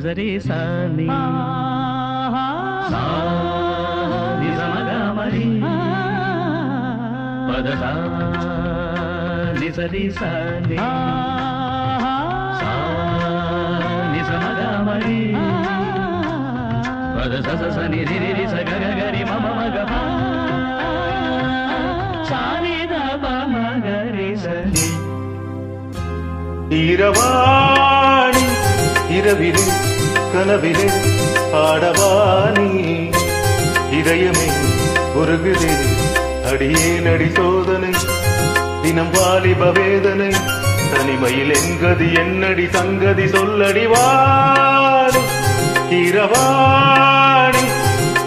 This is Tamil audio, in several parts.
సరి సాని నిజమగమరి పద సరి సాని నిజమగమరి పద సని రి సగగరి మమ మగ సాని దప మగరి సని இரவாணி இரவிலே கனவிலே ஆடவாணி இதயமே உருகுதே அடியே நடி சோதனை தினம் வாலிப வேதனை தனிமையில் என்கதி என்னடி சங்கதி சொல்லடி வாணி இரவாணி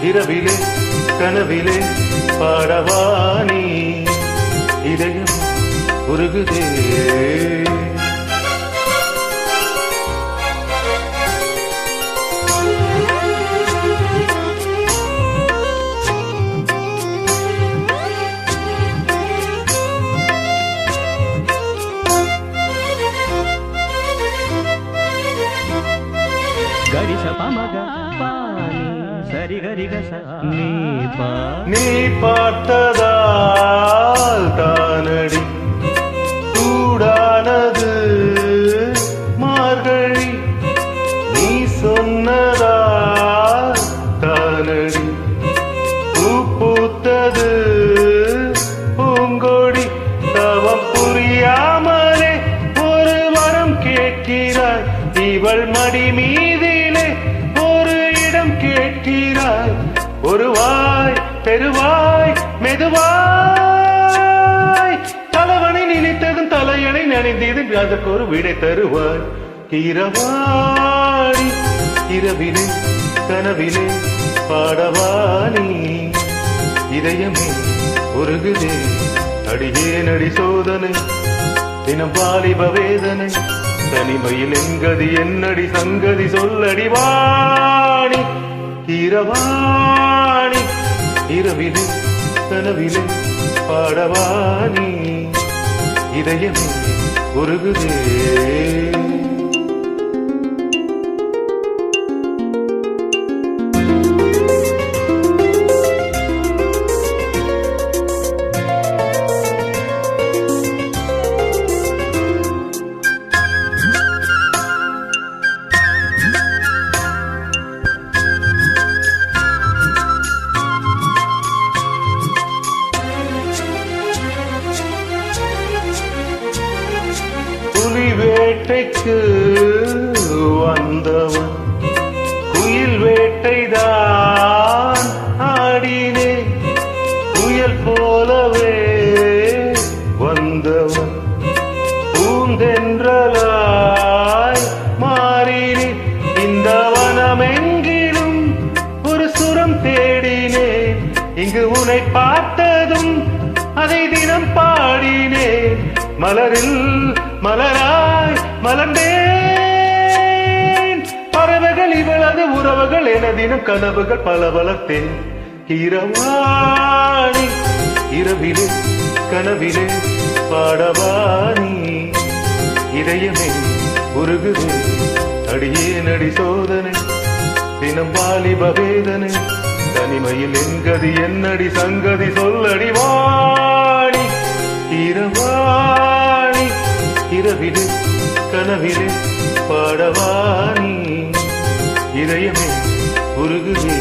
இரவிலே கனவிலே பாடவாணி இதயம் உருகுதே గరిస పమగ పాని సరి గరి గస நீ பார்த்ததால் தானடி சூடானது மார்கழி நீ சொன்னதால் தானடி பூ பூத்தது பூங்கொடி தவம் புரியாமலே ஒரு வரம் கேட்கிறாய் இவள் மடி மீதிலே ஒரு இடம் கேட்கிறாய் ஒரு வாய் பெருவாய் மெதுவாய் தலைவனை நினைத்ததும் தலையணை நினைந்ததும் அதற்கு ஒரு விடை தருவாய் இரவாணி இரவிலே கனவிலே பாடவாணி இதயமே உருகுதே அடியே நடி சோதனை தினம் வாலிப வேதனை தனிமையில் என்கதி என்னடி சங்கதி சொல்லடி வாணி இரவாணி இரவிலே கனவிலே பாடவாணி இதயமே உருகுதே புலி வேட்டைக்கு வந்தவன் குயில் வேட்டைதான் ஆடினே புயல் போலவே வந்தவன் பூந்தென்றலாய் மாறினே இந்த வனமெங்கிலும் ஒரு சுரம் தேடினேன் இங்கு உன்னை பார்த்ததும் அதை தினம் பாடினேன் மலரில் மலராய் மலர்ந்தேன் பறவைகள் இவளது உறவுகள் எனதினம் கனவுகள் பல வளர்த்தேன் இரவாணி இரவிலே கனவிலே பாடவாணி இதயமே உருகுதே அடியே நடி சோதனை தினம் வாலிப வேதனை தனிமையில் என்கதி என்னடி சங்கதி சொல்லடி வாணி இரவாணி இரவிலே கனவிலே பாடவாணி இதயமே உருகுதே